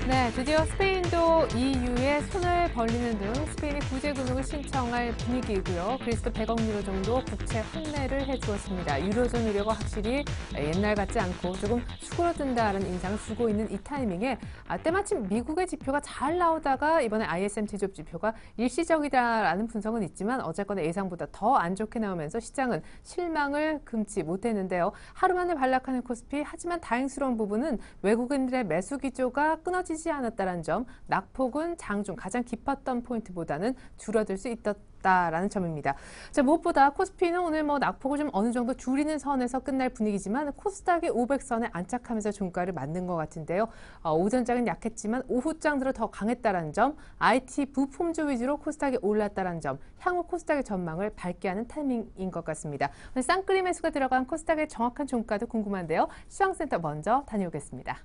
네, 드디어 스페인도 EU에 손을 벌리는 등 스페인이 구제금융을 신청할 분위기이고요. 그리스도 100억 유로 정도 국채 환매를 해주었습니다. 유로존 의료가 확실히 옛날 같지 않고 조금 수그러든다는 인상을 주고 있는 이 타이밍에 때마침 미국의 지표가 잘 나오다가 이번에 ISM 제조업 지표가 일시적이다라는 분석은 있지만 어쨌거나 예상보다 더 안 좋게 나오면서 시장은 실망을 금치 못했는데요. 하루 만에 반락하는 코스피, 하지만 다행스러운 부분은 외국인들의 매수 기조가 끊어지지 않았다는 점, 낙폭은 장중 가장 깊었던 포인트보다는 줄어들 수 있었다라는 점입니다. 자, 무엇보다 코스피는 오늘 낙폭을 좀 어느 정도 줄이는 선에서 끝날 분위기지만 코스닥이 500선에 안착하면서 종가를 만든 것 같은데요. 오전장은 약했지만 오후장 들어 더 강했다는 점, IT 부품주 위주로 코스닥이 올랐다는 점, 향후 코스닥의 전망을 밝게 하는 타이밍인 것 같습니다. 오늘 쌍끌이 매수가 들어간 코스닥의 정확한 종가도 궁금한데요. 시황센터 먼저 다녀오겠습니다.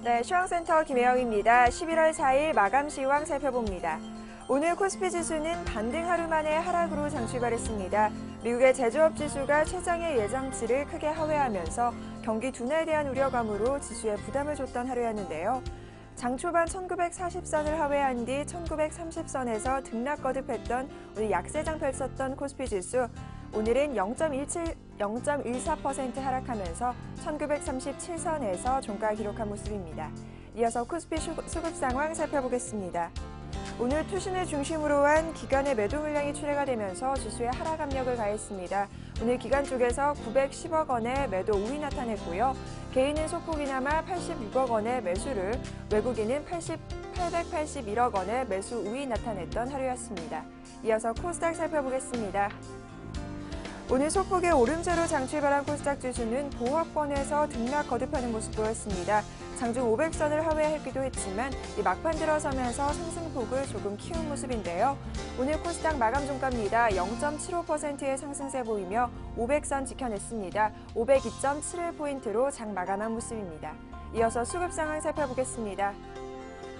네, 시황센터 김혜영입니다. 11월 4일 마감 시황 살펴봅니다. 오늘 코스피 지수는 반등 하루 만에 하락으로 장출발했습니다. 미국의 제조업 지수가 최장의 예상치를 크게 하회하면서 경기 둔화에 대한 우려감으로 지수에 부담을 줬던 하루였는데요. 장 초반 1940선을 하회한 뒤 1930선에서 등락 거듭했던 오늘 약세장 펼쳤던 코스피 지수, 오늘은 0.14% 하락하면서 1937선에서 종가 기록한 모습입니다. 이어서 코스피 수급 상황 살펴보겠습니다. 오늘 투신을 중심으로 한 기관의 매도 물량이 출회가 되면서 지수에 하락 압력을 가했습니다. 오늘 기관 쪽에서 910억 원의 매도 우위 나타냈고요. 개인은 소폭이나마 86억 원의 매수를, 외국인은 881억 원의 매수 우위 나타냈던 하루였습니다. 이어서 코스닥 살펴보겠습니다. 오늘 소폭의 오름세로 장출발한 코스닥 지수는 보합권에서 등락 거듭하는 모습 보였습니다. 장중 500선을 하회하기도 했지만 막판 들어서면서 상승폭을 조금 키운 모습인데요. 오늘 코스닥 마감 종가입니다. 0.75%의 상승세 보이며 500선 지켜냈습니다. 502.71포인트로 장 마감한 모습입니다. 이어서 수급 상황 살펴보겠습니다.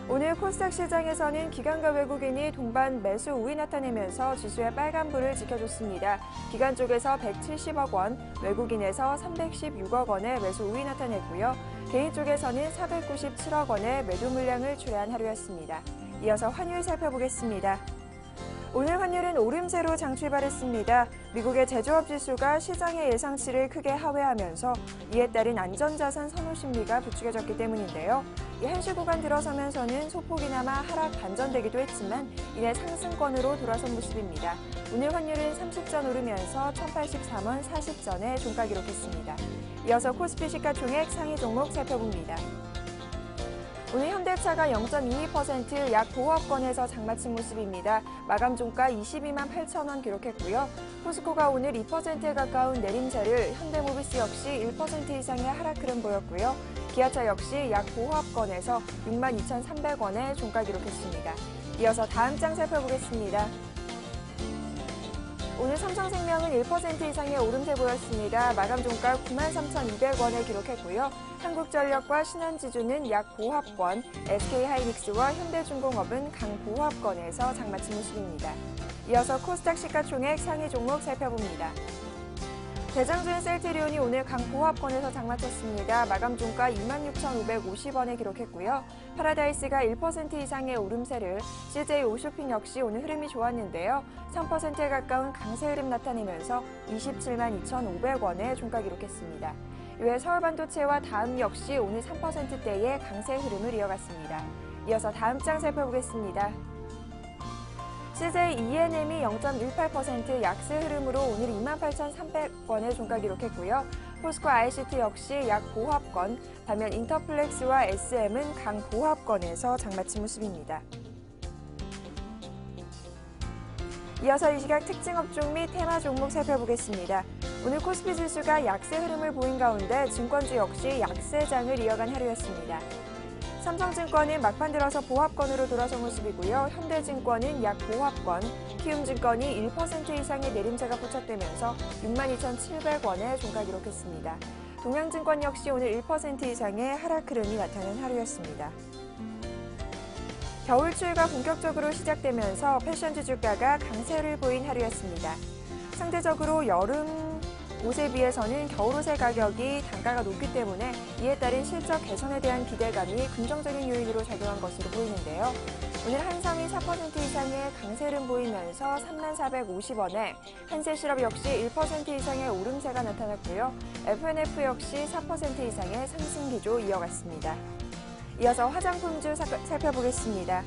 오늘 코스닥 시장에서는 기관과 외국인이 동반 매수 우위 나타내면서 지수의 빨간불을 지켜줬습니다. 기관 쪽에서 170억 원, 외국인에서 316억 원의 매수 우위 나타냈고요. 개인 쪽에서는 497억 원의 매도 물량을 출회한 하루였습니다. 이어서 환율 살펴보겠습니다. 오늘 환율은 오름세로 장출발했습니다. 미국의 제조업 지수가 시장의 예상치를 크게 하회하면서 이에 따른 안전자산 선호 심리가 부추겨졌기 때문인데요. 이 한시 구간 들어서면서는 소폭이나마 하락 반전되기도 했지만 이내 상승권으로 돌아선 모습입니다. 오늘 환율은 30전 오르면서 1084원 40전에 종가 기록했습니다. 이어서 코스피 시가총액 상위 종목 살펴봅니다. 오늘 현대차가 0.22% 약 보합권에서 장마친 모습입니다. 마감 종가 22만 8천 원 기록했고요. 포스코가 오늘 2%에 가까운 내림세를, 현대모비스 역시 1% 이상의 하락 흐름 보였고요. 기아차 역시 약 보합권에서 6만 2,300원에 종가 기록했습니다. 이어서 다음 장 살펴보겠습니다. 오늘 삼성생명은 1% 이상의 오름세 보였습니다. 마감 종가 9만 3,200원에 기록했고요. 한국전력과 신한지주는 약 보합권, SK하이닉스와 현대중공업은 강 보합권에서 장마친 모습입니다. 이어서 코스닥 시가총액 상위 종목 살펴봅니다. 대장주인 셀트리온이 오늘 강 보합권에서 장마쳤습니다. 마감 종가 26,550원에 기록했고요. 파라다이스가 1% 이상의 오름세를, CJ 오쇼핑 역시 오늘 흐름이 좋았는데요. 3%에 가까운 강세 흐름 나타내면서 27만 2,500원에 종가 기록했습니다. 이외 서울반도체와 다음 역시 오늘 3%대의 강세 흐름을 이어갔습니다. 이어서 다음 장 살펴보겠습니다. CJ ENM이 0.18% 약세 흐름으로 오늘 28,300원에 종가 기록했고요. 포스코 ICT 역시 약 보합권, 반면 인터플렉스와 SM은 강 보합권에서 장마친 모습입니다. 이어서 이 시각 특징 업종 및 테마 종목 살펴보겠습니다. 오늘 코스피 지수가 약세 흐름을 보인 가운데 증권주 역시 약세장을 이어간 하루였습니다. 삼성증권은 막판 들어서 보합권으로 돌아선 모습이고요. 현대증권은 약 보합권, 키움증권이 1% 이상의 내림세가 포착되면서 62,700원에 종가 기록했습니다. 동양증권 역시 오늘 1% 이상의 하락 흐름이 나타난 하루였습니다. 겨울추위가 본격적으로 시작되면서 패션주 주가가 강세를 보인 하루였습니다. 상대적으로 여름 옷에 비해서는 겨울옷의 가격이 단가가 높기 때문에 이에 따른 실적 개선에 대한 기대감이 긍정적인 요인으로 작용한 것으로 보이는데요. 오늘 한섬이 4% 이상의 강세를 보이면서 3450원에 한세실업 역시 1% 이상의 오름세가 나타났고요. FNF 역시 4% 이상의 상승 기조 이어갔습니다. 이어서 화장품주 살펴보겠습니다.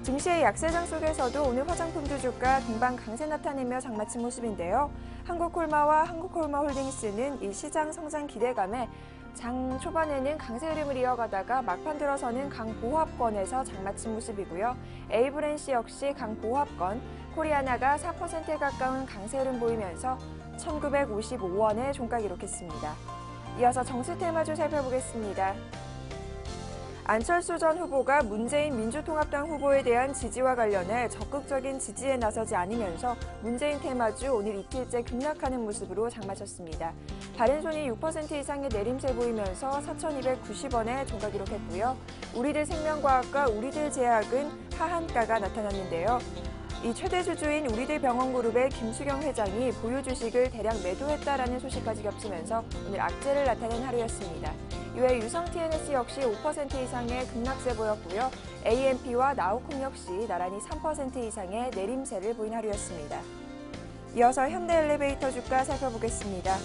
증시의 약세장 속에서도 오늘 화장품주 주가 동반 강세 나타내며 장마친 모습인데요. 한국콜마와 한국콜마홀딩스는 이 시장 성장 기대감에 장 초반에는 강세 흐름을 이어가다가 막판 들어서는 강보합권에서 장마친 모습이고요. 에이브랜시 역시 강보합권, 코리아나가 4%에 가까운 강세 흐름 보이면서 1955원에 종가 기록했습니다. 이어서 정수 테마주 살펴보겠습니다. 안철수 전 후보가 문재인 민주통합당 후보에 대한 지지와 관련해 적극적인 지지에 나서지 않으면서 문재인 테마주 오늘 이틀째 급락하는 모습으로 장마쳤습니다. 바른손이 6% 이상의 내림세 보이면서 4,290원에 종가 기록했고요. 우리들 생명과학과 우리들 제약은 하한가가 나타났는데요. 이 최대 주주인 우리들병원그룹의 김수경 회장이 보유 주식을 대량 매도했다라는 소식까지 겹치면서 오늘 악재를 나타낸 하루였습니다. 이외 유성 TNS 역시 5% 이상의 급락세 보였고요. AMP와 나우콩 역시 나란히 3% 이상의 내림세를 보인 하루였습니다. 이어서 현대엘리베이터 주가 살펴보겠습니다.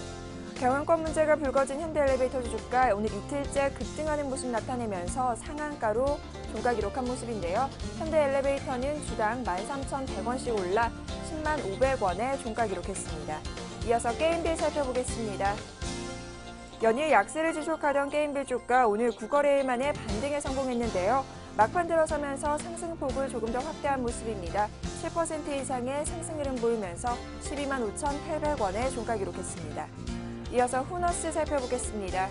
경영권 문제가 불거진 현대엘리베이터 주가 오늘 이틀째 급등하는 모습 나타내면서 상한가로 종가 기록한 모습인데요. 현대엘리베이터는 주당 13,100원씩 올라 10만 500원에 종가 기록했습니다. 이어서 게임빌 살펴보겠습니다. 연일 약세를 지속하던 게임빌 주가 오늘 9거래일 만에 반등에 성공했는데요. 막판 들어서면서 상승폭을 조금 더 확대한 모습입니다. 7% 이상의 상승 흐름 보이면서 12만 5,800원에 종가 기록했습니다. 이어서 후너스 살펴보겠습니다.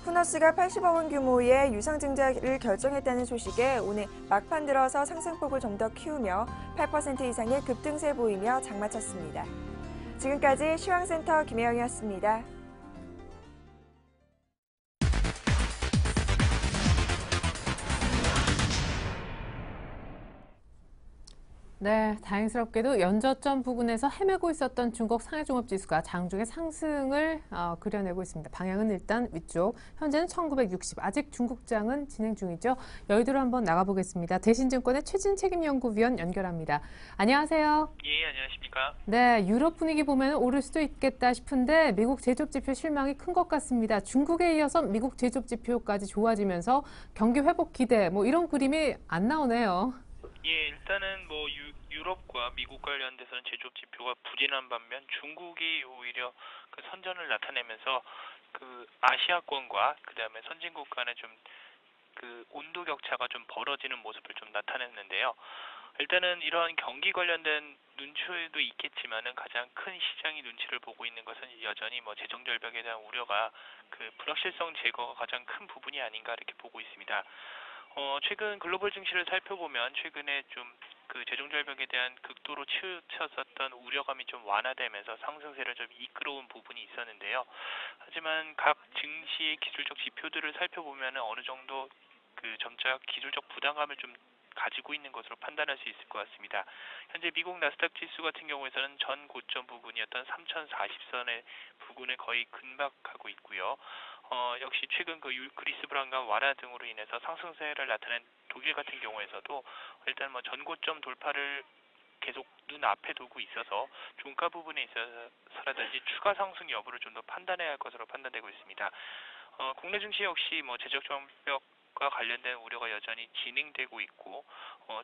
후너스가 80억 원 규모의 유상증자를 결정했다는 소식에 오늘 막판 들어서 상승폭을 좀 더 키우며 8% 이상의 급등세 보이며 장마쳤습니다. 지금까지 시황센터 김혜영이었습니다. 네, 다행스럽게도 연저점 부근에서 헤매고 있었던 중국 상해종합지수가 장중에 상승을 그려내고 있습니다. 방향은 일단 위쪽. 현재는 1960. 아직 중국장은 진행 중이죠. 여의도로 한번 나가보겠습니다. 대신증권의 최진 책임연구위원 연결합니다. 안녕하세요. 예, 안녕하십니까. 네, 유럽 분위기 보면 오를 수도 있겠다 싶은데 미국 제조업지표 실망이 큰 것 같습니다. 중국에 이어서 미국 제조업지표까지 좋아지면서 경기 회복 기대 이런 그림이 안 나오네요. 예, 일단은 유럽과 미국 관련돼서는 제조업 지표가 부진한 반면 중국이 오히려 그 선전을 나타내면서 그 아시아권과 그다음에 선진국 간의 좀 그 온도 격차가 좀 벌어지는 모습을 좀 나타냈는데요. 일단은 이런 경기 관련된 눈치도 있겠지만은 가장 큰 시장이 눈치를 보고 있는 것은 여전히 재정 절벽에 대한 우려가 그 불확실성 제거가 가장 큰 부분이 아닌가 이렇게 보고 있습니다. 최근 글로벌 증시를 살펴보면 최근에 좀 그 재정 절벽에 대한 극도로 치우쳤었던 우려감이 좀 완화되면서 상승세를 좀 이끌어온 부분이 있었는데요. 하지만 각 증시의 기술적 지표들을 살펴보면 어느 정도 그 점차 기술적 부담감을 좀 가지고 있는 것으로 판단할 수 있을 것 같습니다. 현재 미국 나스닥 지수 같은 경우에서는 전 고점 부근이었던 3,040선의 부근에 거의 근박하고 있고요. 역시 최근 그리스 불안감 완화 등으로 인해서 상승세를 나타낸 독일 같은 경우에서도 일단 전고점 돌파를 계속 눈앞에 두고 있어서 종가 부분에 있어서라든지 추가 상승 여부를 좀 더 판단해야 할 것으로 판단되고 있습니다. 국내 증시 역시 재정 절벽과 관련된 우려가 여전히 진행되고 있고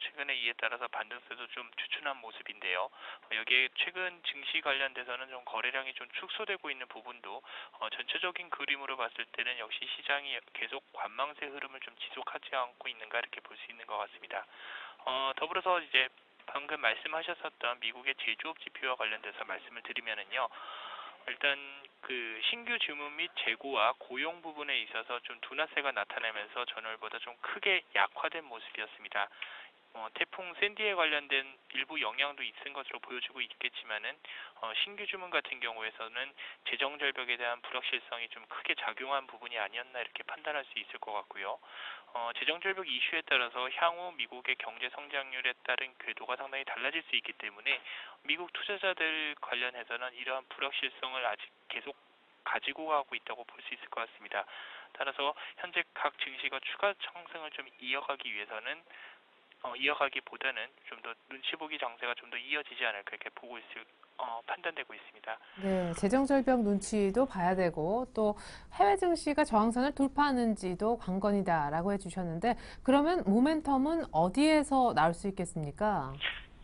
최근에 이에 따라서 반등세도 좀 주춤한 모습인데요. 여기에 최근 증시 관련돼서는 좀 거래량이 좀 축소되고 있는 부분도 전체적인 그림으로 봤을 때는 역시 시장이 계속 관망세 흐름을 좀 지속하지 않고 있는가 이렇게 볼 수 있는 것 같습니다. 더불어서 이제 방금 말씀하셨었던 미국의 제조업 지표와 관련돼서 말씀을 드리면은요. 일단 그 신규 주문 및 재고와 고용 부분에 있어서 좀 둔화세가 나타나면서 전월보다 좀 크게 약화된 모습이었습니다. 태풍 샌디에 관련된 일부 영향도 있은 것으로 보여지고 있겠지만은 신규 주문 같은 경우에서는 재정 절벽에 대한 불확실성이 좀 크게 작용한 부분이 아니었나 이렇게 판단할 수 있을 것 같고요. 재정 절벽 이슈에 따라서 향후 미국의 경제 성장률에 따른 궤도가 상당히 달라질 수 있기 때문에 미국 투자자들 관련해서는 이러한 불확실성을 아직 계속 가지고 가고 있다고 볼 수 있을 것 같습니다. 따라서 현재 각 증시가 추가 상승을 좀 이어가기보다는 좀 더 눈치 보기 장세가 좀 더 이어지지 않을까 이렇게 판단되고 있습니다. 네, 재정절벽 눈치도 봐야 되고 또 해외 증시가 저항선을 돌파하는지도 관건이다라고 해주셨는데 그러면 모멘텀은 어디에서 나올 수 있겠습니까?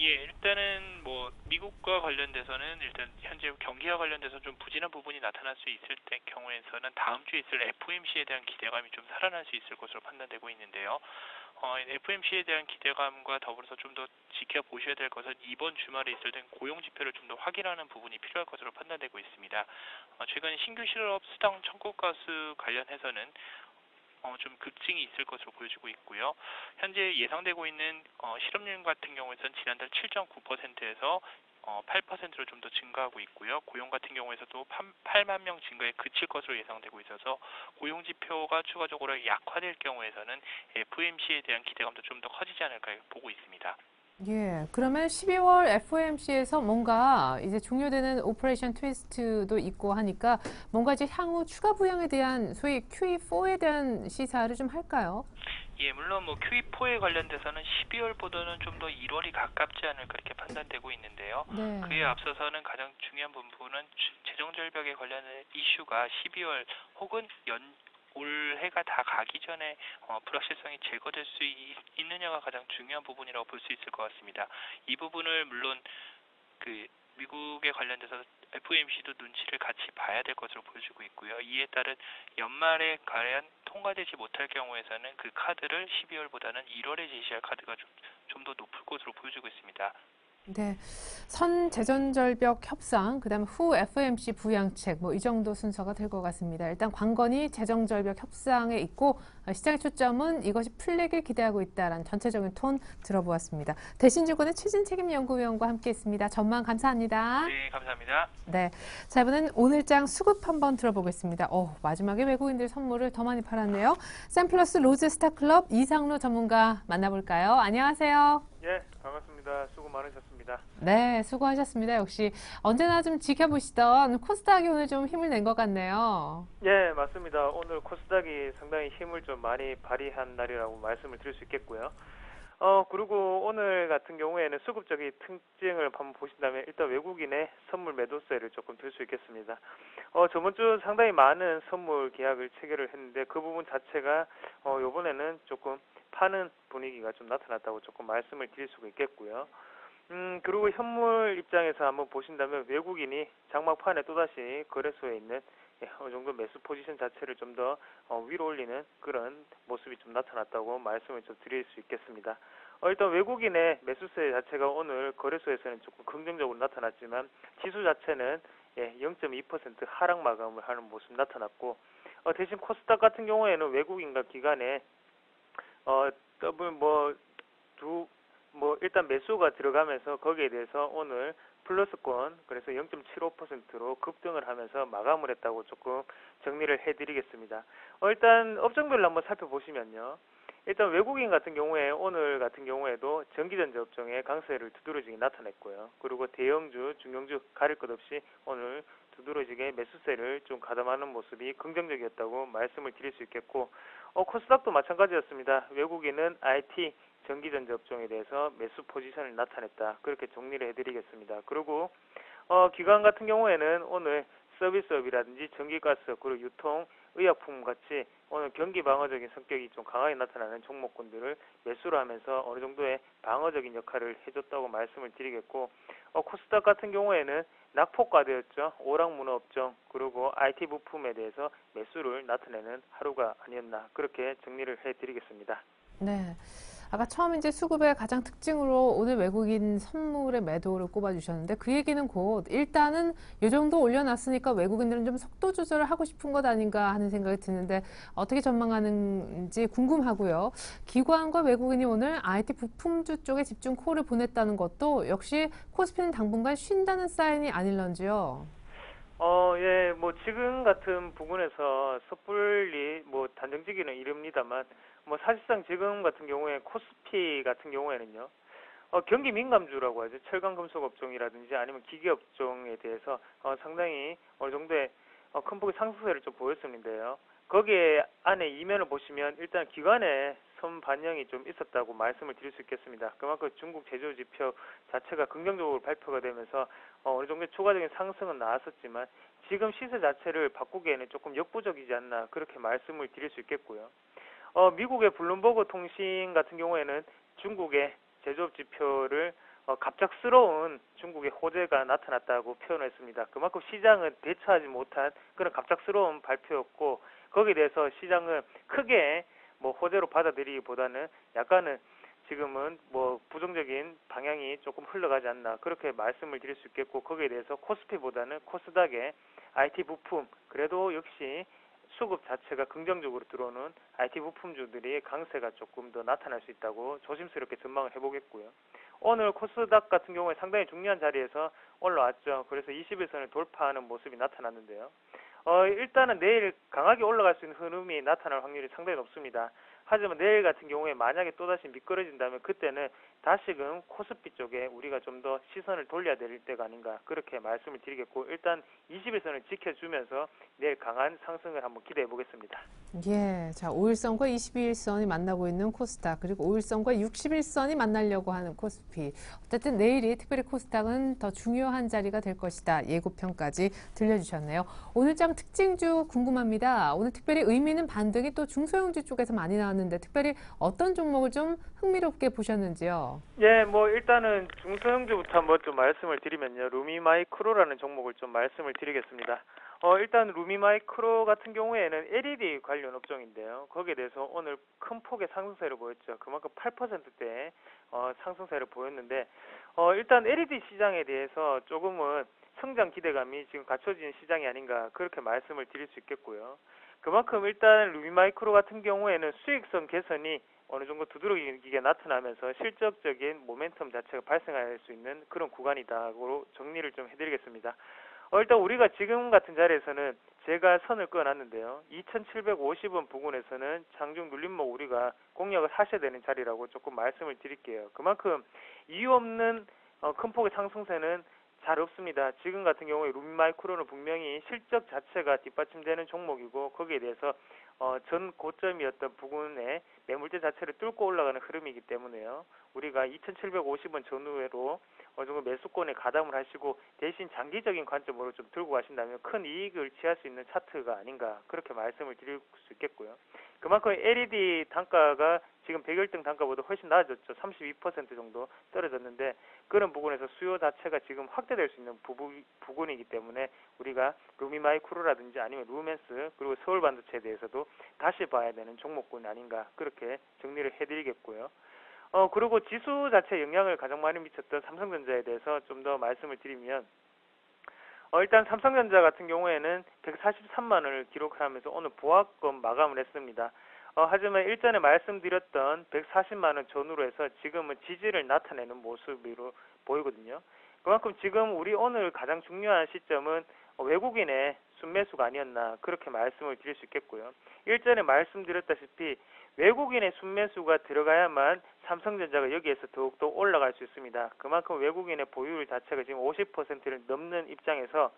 예, 일단은 뭐 미국과 관련돼서는 일단 현재 경기와 관련돼서 좀 부진한 부분이 나타날 수 있을 때 경우에서는 다음 주에 있을 FOMC에 대한 기대감이 좀 살아날 수 있을 것으로 판단되고 있는데요. FOMC에 대한 기대감과 더불어서 좀 더 지켜보셔야 될 것은 이번 주말에 있을 땐 고용 지표를 좀 더 확인하는 부분이 필요할 것으로 판단되고 있습니다. 최근 신규 실업 수당 청구가수 관련해서는 좀 급증이 있을 것으로 보여지고 있고요. 현재 예상되고 있는 실업률 같은 경우에는 지난달 7.9%에서 8%로 좀 더 증가하고 있고요. 고용 같은 경우에서도 8만 명 증가에 그칠 것으로 예상되고 있어서 고용 지표가 추가적으로 약화될 경우에서는 FOMC에 대한 기대감도 좀 더 커지지 않을까 보고 있습니다. 예, 그러면 12월 FOMC에서 뭔가 이제 종료되는 오퍼레이션 트위스트도 있고 하니까 뭔가 이제 향후 추가 부양에 대한 소위 QE4에 대한 시사를 좀 할까요? 예, 물론 뭐 QE4에 관련돼서는 12월보다는 좀 더 1월이 가깝지 않을까 이렇게 판단되고 있는데요. 네. 그에 앞서서는 가장 중요한 부분은 재정 절벽에 관련된 이슈가 12월 혹은 올해가 다 가기 전에 불확실성이 제거될 수 있느냐가 가장 중요한 부분이라고 볼 수 있을 것 같습니다. 이 부분을 물론 그 미국에 관련돼서 FOMC도 눈치를 같이 봐야 될 것으로 보여지고 있고요. 이에 따른 연말에 과연 통과되지 못할 경우에서는 그 카드를 12월보다는 1월에 제시할 카드가 좀 더 높을 것으로 보여지고 있습니다. 네, 선 재정절벽 협상, 그다음 후 FOMC 부양책, 뭐 이 정도 순서가 될 것 같습니다. 일단 관건이 재정절벽 협상에 있고 시장의 초점은 이것이 풀리길 기대하고 있다라는 전체적인 톤 들어보았습니다. 대신증권의 최진책임연구위원과 함께했습니다. 전망 감사합니다. 네, 감사합니다. 네, 자 이번엔 오늘장 수급 한번 들어보겠습니다. 마지막에 외국인들 선물을 더 많이 팔았네요. 샘플러스 로즈스타클럽 이상로 전문가 만나볼까요? 안녕하세요. 예, 반갑습니다. 수고 많으셨습니다. 네, 수고하셨습니다. 역시 언제나 좀 지켜보시던 코스닥이 오늘 좀 힘을 낸 것 같네요. 예, 맞습니다. 오늘 코스닥이 상당히 힘을 좀 많이 발휘한 날이라고 말씀을 드릴 수 있겠고요. 그리고 오늘 같은 경우에는 수급적인 특징을 한번 보신다면 일단 외국인의 선물 매도세를 조금 들 수 있겠습니다. 저번 주 상당히 많은 선물 계약을 체결을 했는데 그 부분 자체가 요번에는 조금 파는 분위기가 좀 나타났다고 조금 말씀을 드릴 수가 있겠고요. 그리고 현물 입장에서 한번 보신다면 외국인이 장막판에 또다시 거래소에 있는 어느 정도 매수 포지션 자체를 좀 더 위로 올리는 그런 모습이 좀 나타났다고 말씀을 좀 드릴 수 있겠습니다. 일단 외국인의 매수세 자체가 오늘 거래소에서는 조금 긍정적으로 나타났지만 지수 자체는 0.2% 하락 마감을 하는 모습 나타났고 대신 코스닥 같은 경우에는 외국인과 기관에 일단 매수가 들어가면서 거기에 대해서 오늘 플러스권 그래서 0.75%로 급등을 하면서 마감을 했다고 조금 정리를 해드리겠습니다. 일단 업종별로 한번 살펴보시면요. 일단 외국인 같은 경우에 오늘 같은 경우에도 전기전자 업종에 강세를 두드러지게 나타냈고요. 그리고 대형주, 중형주 가릴 것 없이 오늘 두드러지게 매수세를 좀 가담하는 모습이 긍정적이었다고 말씀을 드릴 수 있겠고 코스닥도 마찬가지였습니다. 외국인은 IT, 전기전자 업종에 대해서 매수 포지션을 나타냈다. 그렇게 정리를 해드리겠습니다. 그리고 기관 같은 경우에는 오늘 서비스업이라든지 전기가스, 그리고 유통, 의약품 같이 오늘 경기 방어적인 성격이 좀 강하게 나타나는 종목군들을 매수를 하면서 어느 정도의 방어적인 역할을 해줬다고 말씀을 드리겠고 코스닥 같은 경우에는 낙폭과대였죠. 오락문화 업종 그리고 IT 부품에 대해서 매수를 나타내는 하루가 아니었나 그렇게 정리를 해드리겠습니다. 네. 아까 처음 이제 수급의 가장 특징으로 오늘 외국인 선물의 매도를 꼽아주셨는데 그 얘기는 곧 일단은 이 정도 올려놨으니까 외국인들은 좀 속도 조절을 하고 싶은 것 아닌가 하는 생각이 드는데 어떻게 전망하는지 궁금하고요. 기관과 외국인이 오늘 IT 부품주 쪽에 집중 콜을 보냈다는 것도 역시 코스피는 당분간 쉰다는 사인이 아닐런지요. 예, 뭐 지금 같은 부분에서 섣불리 뭐 단정지기는 이릅니다만 뭐 사실상 지금 같은 경우에 코스피 같은 경우에는요. 경기 민감주라고 하죠. 철강 금속 업종이라든지 아니면 기계 업종에 대해서 상당히 어느 정도의 큰 폭의 상승세를 좀 보였었는데요. 거기에 안에 이면을 보시면 일단 기관의 선 반영이 좀 있었다고 말씀을 드릴 수 있겠습니다. 그만큼 중국 제조 지표 자체가 긍정적으로 발표가 되면서 어느 정도의 추가적인 상승은 나왔었지만 지금 시세 자체를 바꾸기에는 조금 역부족이지 않나 그렇게 말씀을 드릴 수 있겠고요. 미국의 블룸버그 통신 같은 경우에는 중국의 제조업 지표를 갑작스러운 중국의 호재가 나타났다고 표현했습니다. 그만큼 시장은 대처하지 못한 그런 갑작스러운 발표였고 거기에 대해서 시장은 크게 뭐 호재로 받아들이기보다는 약간은 지금은 뭐 부정적인 방향이 조금 흘러가지 않나 그렇게 말씀을 드릴 수 있겠고 거기에 대해서 코스피보다는 코스닥의 IT 부품 그래도 역시 수급 자체가 긍정적으로 들어오는 IT 부품주들이 강세가 조금 더 나타날 수 있다고 조심스럽게 전망을 해보겠고요. 오늘 코스닥 같은 경우에 상당히 중요한 자리에서 올라왔죠. 그래서 21선을 돌파하는 모습이 나타났는데요. 일단은 내일 강하게 올라갈 수 있는 흐름이 나타날 확률이 상당히 높습니다. 하지만 내일 같은 경우에 만약에 또다시 미끄러진다면 그때는 다시금 코스피 쪽에 우리가 좀 더 시선을 돌려야 될 때가 아닌가 그렇게 말씀을 드리겠고 일단 21선을 지켜주면서 내일 강한 상승을 한번 기대해 보겠습니다. 예, 자, 5일선과 22일선이 만나고 있는 코스닥, 그리고 5일선과 61선이 만나려고 하는 코스피. 어쨌든 내일이 특별히 코스닥은 더 중요한 자리가 될 것이다. 예고편까지 들려주셨네요. 오늘장 특징주 궁금합니다. 오늘 특별히 의미 있는 반등이 또 중소형주 쪽에서 많이 나왔는데 특별히 어떤 종목을 좀 흥미롭게 보셨는지요? 예, 뭐 일단은 중소형주부터 한번 좀 말씀을 드리면요. 루미마이크로라는 종목을 좀 말씀을 드리겠습니다. 일단 루미마이크로 같은 경우에는 LED 관련 업종인데요. 거기에 대해서 오늘 큰 폭의 상승세를 보였죠. 그만큼 8%대의 상승세를 보였는데 일단 LED 시장에 대해서 조금은 성장 기대감이 지금 갖춰진 시장이 아닌가 그렇게 말씀을 드릴 수 있겠고요. 그만큼 일단 루미마이크로 같은 경우에는 수익성 개선이 어느 정도 두드러지게 나타나면서 실적적인 모멘텀 자체가 발생할 수 있는 그런 구간이다고 정리를 좀 해드리겠습니다. 일단 우리가 지금 같은 자리에서는 제가 선을 그어놨는데요. 2750원 부근에서는 장중 눌림목 우리가 공략을 하셔야 되는 자리라고 조금 말씀을 드릴게요. 그만큼 이유 없는 큰 폭의 상승세는 잘 없습니다. 지금 같은 경우에 루미마이크로는 분명히 실적 자체가 뒷받침되는 종목이고 거기에 대해서 전 고점이었던 부근에 매물대 자체를 뚫고 올라가는 흐름이기 때문에요. 우리가 2750원 전후로 어느 정도 매수권에 가담을 하시고 대신 장기적인 관점으로 좀 들고 가신다면 큰 이익을 취할 수 있는 차트가 아닌가 그렇게 말씀을 드릴 수 있겠고요. 그만큼 LED 단가가 지금 100일등 단가보다 훨씬 낮아졌죠. 32% 정도 떨어졌는데 그런 부분에서 수요 자체가 지금 확대될 수 있는 부분이기 때문에 우리가 루미마이크로라든지 아니면 루멘스 그리고 서울반도체에 대해서도 다시 봐야 되는 종목군 아닌가 그렇게 정리를 해드리겠고요. 그리고 지수 자체에 영향을 가장 많이 미쳤던 삼성전자에 대해서 좀 더 말씀을 드리면 일단 삼성전자 같은 경우에는 143만 원을 기록하면서 오늘 보합권 마감을 했습니다. 하지만 일전에 말씀드렸던 140만 원 전후로 해서 지금은 지지를 나타내는 모습으로 보이거든요. 그만큼 지금 우리 오늘 가장 중요한 시점은 외국인의 순매수가 아니었나 그렇게 말씀을 드릴 수 있겠고요. 일전에 말씀드렸다시피 외국인의 순매수가 들어가야만 삼성전자가 여기에서 더욱더 올라갈 수 있습니다. 그만큼 외국인의 보유율 자체가 지금 50%를 넘는 입장에서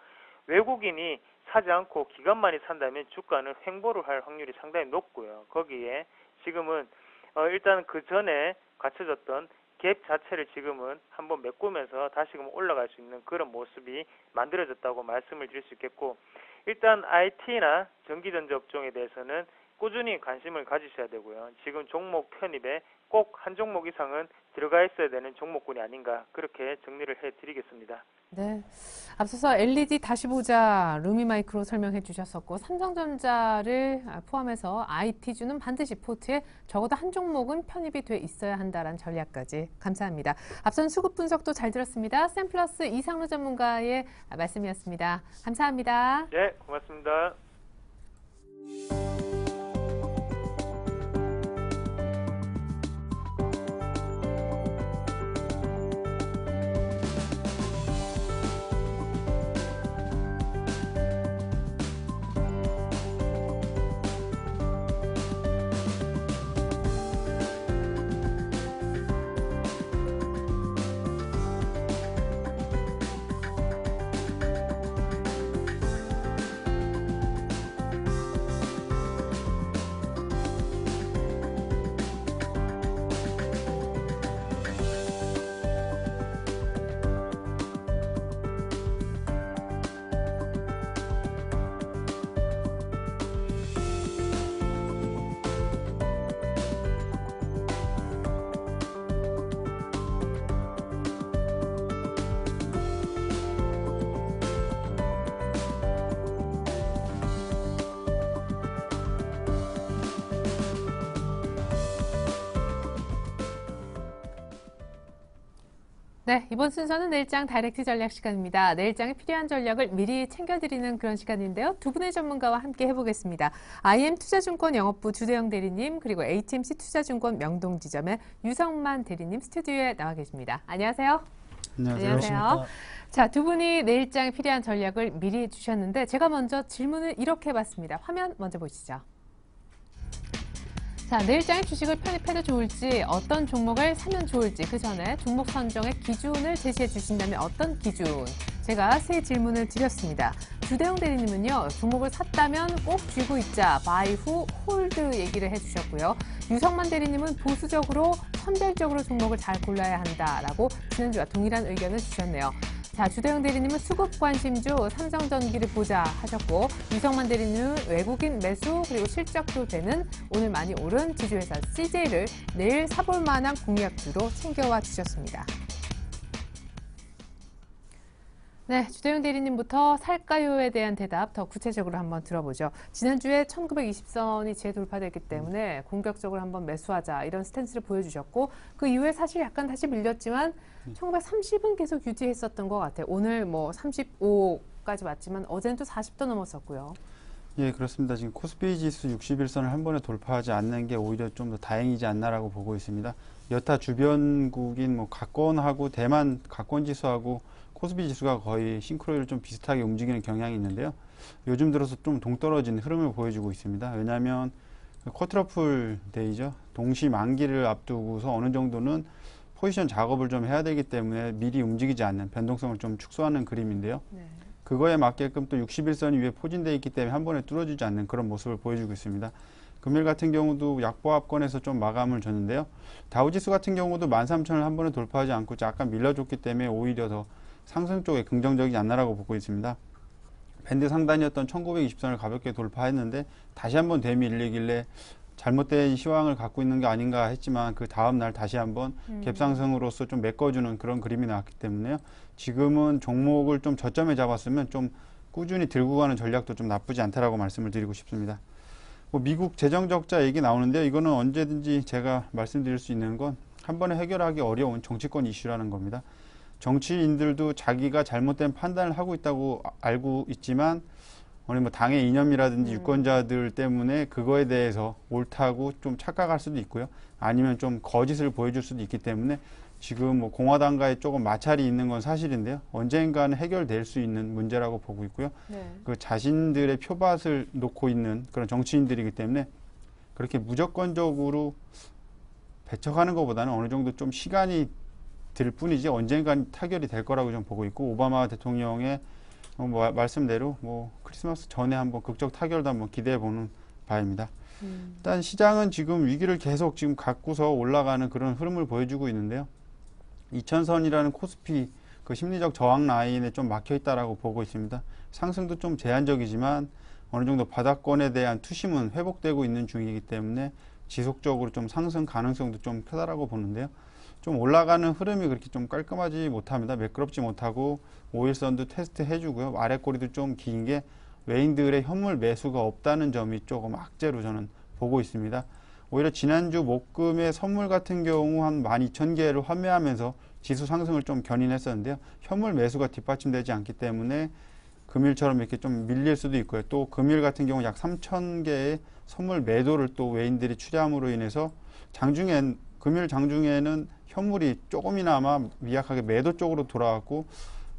외국인이 사지 않고 기관만이 산다면 주가는 횡보를 할 확률이 상당히 높고요. 거기에 지금은 일단 그 전에 갖춰졌던 갭 자체를 지금은 한번 메꾸면서 다시금 올라갈 수 있는 그런 모습이 만들어졌다고 말씀을 드릴 수 있겠고 일단 IT나 전기전자 업종에 대해서는 꾸준히 관심을 가지셔야 되고요. 지금 종목 편입에 꼭 한 종목 이상은 들어가 있어야 되는 종목군이 아닌가 그렇게 정리를 해드리겠습니다. 네. 앞서서 LED 다시 보자 루미마이크로 설명해 주셨었고 삼성전자를 포함해서 IT주는 반드시 포트에 적어도 한 종목은 편입이 돼 있어야 한다는 전략까지 감사합니다. 앞선 수급 분석도 잘 들었습니다. 샘플러스 이상로 전문가의 말씀이었습니다. 감사합니다. 네, 고맙습니다. 네, 이번 순서는 내일장 다이렉트 전략 시간입니다. 내일장에 필요한 전략을 미리 챙겨드리는 그런 시간인데요. 두 분의 전문가와 함께 해보겠습니다. IM투자증권 영업부 주대영 대리님, 그리고 HMC 투자증권 명동지점의 유성만 대리님 스튜디오에 나와 계십니다. 안녕하세요. 안녕하세요. 자, 두 분이 내일장에 필요한 전략을 미리 주셨는데 제가 먼저 질문을 이렇게 봤습니다. 화면 먼저 보시죠. 자, 내일장에 주식을 편입해도 좋을지, 어떤 종목을 사면 좋을지, 그 전에 종목 선정의 기준을 제시해 주신다면 어떤 기준? 제가 세 질문을 드렸습니다. 주대영 대리님은요, 종목을 샀다면 꼭 쥐고 있자, 바이 후 홀드 얘기를 해주셨고요. 유성만 대리님은 보수적으로, 선별적으로 종목을 잘 골라야 한다라고 지난주와 동일한 의견을 주셨네요. 자, 주대영 대리님은 수급 관심주 삼성전기를 보자 하셨고, 유성만 대리님은 외국인 매수 그리고 실적도 되는 오늘 많이 오른 지주회사 CJ를 내일 사볼 만한 공약주로 챙겨와 주셨습니다. 네, 주대영 대리님부터 살까요에 대한 대답 더 구체적으로 한번 들어보죠. 지난주에 1920선이 재돌파됐기 때문에 공격적으로 한번 매수하자 이런 스탠스를 보여주셨고 그 이후에 사실 약간 다시 밀렸지만 1930은 계속 유지했었던 것 같아요. 오늘 뭐 35까지 왔지만 어제는 또 40도 넘었었고요. 예, 그렇습니다. 지금 코스피 지수 61선을 한 번에 돌파하지 않는 게 오히려 좀 더 다행이지 않나라고 보고 있습니다. 여타 주변국인 뭐 가권하고 대만 가권 지수하고 코스피 지수가 거의 싱크로율을 좀 비슷하게 움직이는 경향이 있는데요. 요즘 들어서 좀 동떨어진 흐름을 보여주고 있습니다. 왜냐하면 쿼트러플 데이죠. 동시 만기를 앞두고서 어느 정도는 포지션 작업을 좀 해야 되기 때문에 미리 움직이지 않는 변동성을 좀 축소하는 그림인데요. 네. 그거에 맞게끔 또 61선이 위에 포진되어 있기 때문에 한 번에 뚫어지지 않는 그런 모습을 보여주고 있습니다. 금일 같은 경우도 약보합권에서 좀 마감을 줬는데요. 다우지수 같은 경우도 13,000을 한 번에 돌파하지 않고 약간 밀려줬기 때문에 오히려 더 상승 쪽에 긍정적이지 않나라고 보고 있습니다. 밴드 상단이었던 1920선을 가볍게 돌파했는데 다시 한번 되밀리길래 잘못된 시황을 갖고 있는 게 아닌가 했지만 그 다음 날 다시 한번 갭상승으로서 좀 메꿔주는 그런 그림이 나왔기 때문에요. 지금은 종목을 좀 저점에 잡았으면 좀 꾸준히 들고 가는 전략도 좀 나쁘지 않다라고 말씀을 드리고 싶습니다. 뭐 미국 재정 적자 얘기 나오는데요. 이거는 언제든지 제가 말씀드릴 수 있는 건 한 번에 해결하기 어려운 정치권 이슈라는 겁니다. 정치인들도 자기가 잘못된 판단을 하고 있다고 알고 있지만 우리 뭐 당의 이념이라든지 유권자들 때문에 그거에 대해서 옳다고 좀 착각할 수도 있고요. 아니면 좀 거짓을 보여줄 수도 있기 때문에 지금 뭐 공화당과의 조금 마찰이 있는 건 사실인데요. 언젠가는 해결될 수 있는 문제라고 보고 있고요. 네. 그 자신들의 표밭을 놓고 있는 그런 정치인들이기 때문에 그렇게 무조건적으로 배척하는 것보다는 어느 정도 좀 시간이 들 뿐이지 언젠간 타결이 될 거라고 좀 보고 있고 오바마 대통령의 말씀대로 뭐 크리스마스 전에 한번 극적 타결도 한번 기대해 보는 바입니다. 일단 시장은 지금 위기를 계속 지금 갖고서 올라가는 그런 흐름을 보여주고 있는데요. 2000선이라는 코스피 그 심리적 저항 라인에 좀 막혀 있다라고 보고 있습니다. 상승도 좀 제한적이지만 어느 정도 바닥권에 대한 투심은 회복되고 있는 중이기 때문에 지속적으로 좀 상승 가능성도 좀 크다라고 보는데요. 좀 올라가는 흐름이 그렇게 좀 깔끔하지 못합니다. 매끄럽지 못하고 5일선도 테스트 해주고요. 아래 꼬리도 좀 긴 게 외인들의 현물 매수가 없다는 점이 조금 악재로 저는 보고 있습니다. 오히려 지난주 목금의 선물 같은 경우 한 12,000개를 환매하면서 지수 상승을 좀 견인했었는데요. 현물 매수가 뒷받침되지 않기 때문에 금일처럼 이렇게 좀 밀릴 수도 있고요. 또 금일 같은 경우 약 3,000개의 선물 매도를 또 외인들이 추jam으로 인해서 금일 장중에는 현물이 조금이나마 미약하게 매도 쪽으로 돌아왔고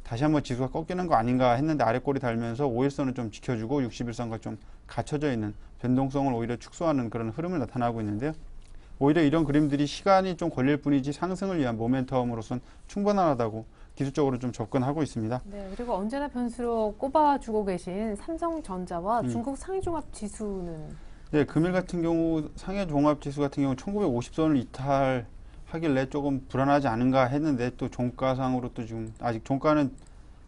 다시 한번 지수가 꺾이는 거 아닌가 했는데 아래 꼬리 달면서 5일선을 좀 지켜주고 60일선과 좀 갖춰져 있는 변동성을 오히려 축소하는 그런 흐름을 나타나고 있는데요. 오히려 이런 그림들이 시간이 좀 걸릴 뿐이지 상승을 위한 모멘텀으로선 충분하다고 기술적으로 좀 접근하고 있습니다. 네, 그리고 언제나 변수로 꼽아주고 계신 삼성전자와 중국 상해종합지수는 네, 금일 같은 경우 상해종합지수 같은 경우 1950선을 이탈하길래 조금 불안하지 않은가 했는데 또 종가상으로 또 지금 아직 종가는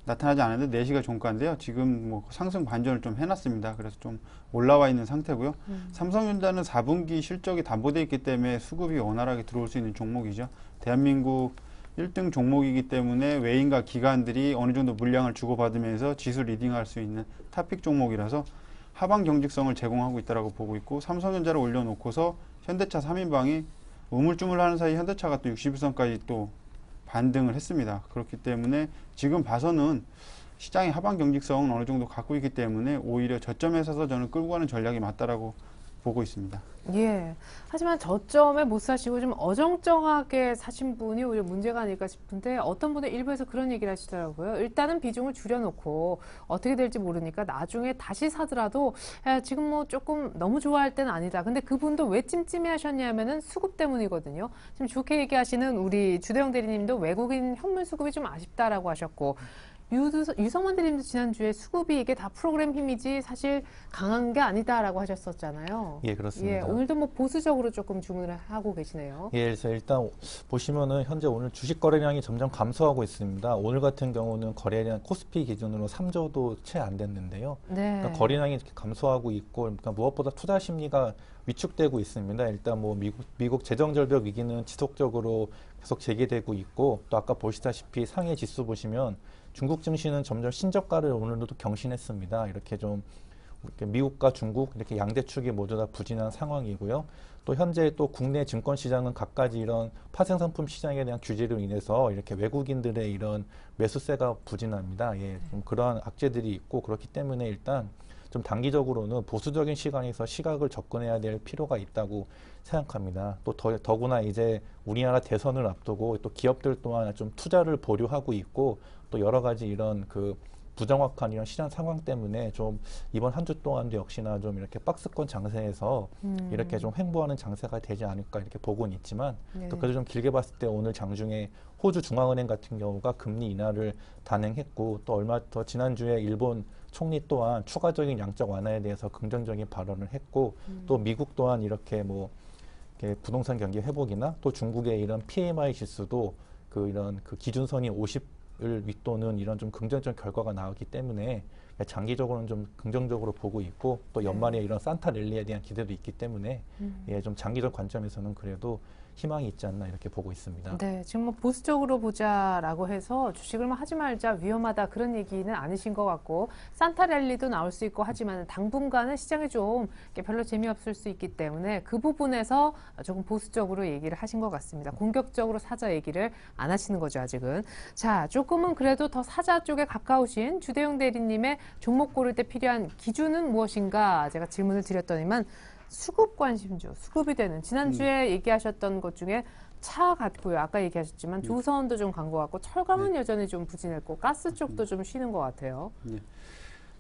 나타나지 않았는데 4시가 종가인데요. 지금 뭐 상승 반전을 좀 해놨습니다. 그래서 좀 올라와 있는 상태고요. 삼성전자는 4분기 실적이 담보되어 있기 때문에 수급이 원활하게 들어올 수 있는 종목이죠. 대한민국 1등 종목이기 때문에 외인과 기관들이 어느 정도 물량을 주고받으면서 지수 리딩할 수 있는 탑픽 종목이라서 하방 경직성을 제공하고 있다고 보고 있고 삼성전자를 올려놓고서 현대차 3인방이 우물쭈물하는 사이 현대차가 또 60일선까지 또 반등을 했습니다. 그렇기 때문에 지금 봐서는 시장의 하방 경직성은 어느 정도 갖고 있기 때문에 오히려 저점에 서서 저는 끌고 가는 전략이 맞다라고 보고 있습니다. 예. 하지만 저점에 못 사시고 좀 어정쩡하게 사신 분이 오히려 문제가 아닐까 싶은데 어떤 분은 일부에서 그런 얘기를 하시더라고요. 일단은 비중을 줄여놓고 어떻게 될지 모르니까 나중에 다시 사더라도 야, 지금 뭐 조금 너무 좋아할 때는 아니다. 근데 그분도 왜 찜찜해 하셨냐면은 수급 때문이거든요. 지금 좋게 얘기하시는 우리 주대영 대리님도 외국인 현물 수급이 좀 아쉽다라고 하셨고 유성원 대리님도 지난주에 수급이 이게 다 프로그램 힘이지 사실 강한 게 아니다라고 하셨었잖아요. 예, 그렇습니다. 예, 오늘도 뭐 보수적으로 조금 주문을 하고 계시네요. 예, 그래서 일단 보시면은 현재 오늘 주식 거래량이 점점 감소하고 있습니다. 오늘 같은 경우는 거래량 코스피 기준으로 3조도 채 안 됐는데요. 네. 그러니까 거래량이 이렇게 감소하고 있고, 그러니까 무엇보다 투자 심리가 위축되고 있습니다. 일단 뭐 미국 재정 절벽 위기는 지속적으로 계속 제기되고 있고, 또 아까 보시다시피 상해 지수 보시면 중국 증시는 점점 신저가를 오늘도 또 경신했습니다. 이렇게 좀 이렇게 미국과 중국 이렇게 양대 축이 모두 다 부진한 상황이고요. 또 현재 또 국내 증권 시장은 갖가지 이런 파생 상품 시장에 대한 규제로 인해서 이렇게 외국인들의 이런 매수세가 부진합니다. 예, 좀 그러한 악재들이 있고 그렇기 때문에 일단 좀 단기적으로는 보수적인 시각에서 시각을 접근해야 될 필요가 있다고 생각합니다. 또 더구나 이제 우리나라 대선을 앞두고 또 기업들 또한 좀 투자를 보류하고 있고 또 여러 가지 이런 그 부정확한 이런 시장 상황 때문에 좀 이번 한 주 동안도 역시나 좀 이렇게 박스권 장세에서 이렇게 좀 횡보하는 장세가 되지 않을까 이렇게 보고는 있지만 네. 또 그래도 좀 길게 봤을 때 오늘 장중에 호주 중앙은행 같은 경우가 금리 인하를 단행했고 또 얼마 더 지난주에 일본 총리 또한 추가적인 양적 완화에 대해서 긍정적인 발언을 했고 또 미국 또한 이렇게 뭐 이렇게 부동산 경기 회복이나 또 중국의 이런 PMI 지수도 그 이런 그 기준선이 50을 윗도는 이런 좀 긍정적 결과가 나왔기 때문에 장기적으로는 좀 긍정적으로 보고 있고 또 연말에 이런 산타 랠리에 대한 기대도 있기 때문에 예, 좀 장기적 관점에서는 그래도 희망이 있지 않나 이렇게 보고 있습니다. 네, 지금 뭐 보수적으로 보자라고 해서 주식을 뭐 하지 말자 위험하다 그런 얘기는 아니신 것 같고 산타 랠리도 나올 수 있고 하지만 당분간은 시장이 좀 별로 재미없을 수 있기 때문에 그 부분에서 조금 보수적으로 얘기를 하신 것 같습니다. 공격적으로 사자 얘기를 안 하시는 거죠 아직은. 자, 조금은 그래도 더 사자 쪽에 가까우신 주대용 대리님의 종목 고를 때 필요한 기준은 무엇인가 제가 질문을 드렸더니만 수급 관심주, 수급이 되는 지난주에 얘기하셨던 것 중에 차 같고요. 아까 얘기하셨지만 조선도 좀 간 것 같고 철강은 여전히 좀 부진했고 가스 쪽도 좀 쉬는 것 같아요.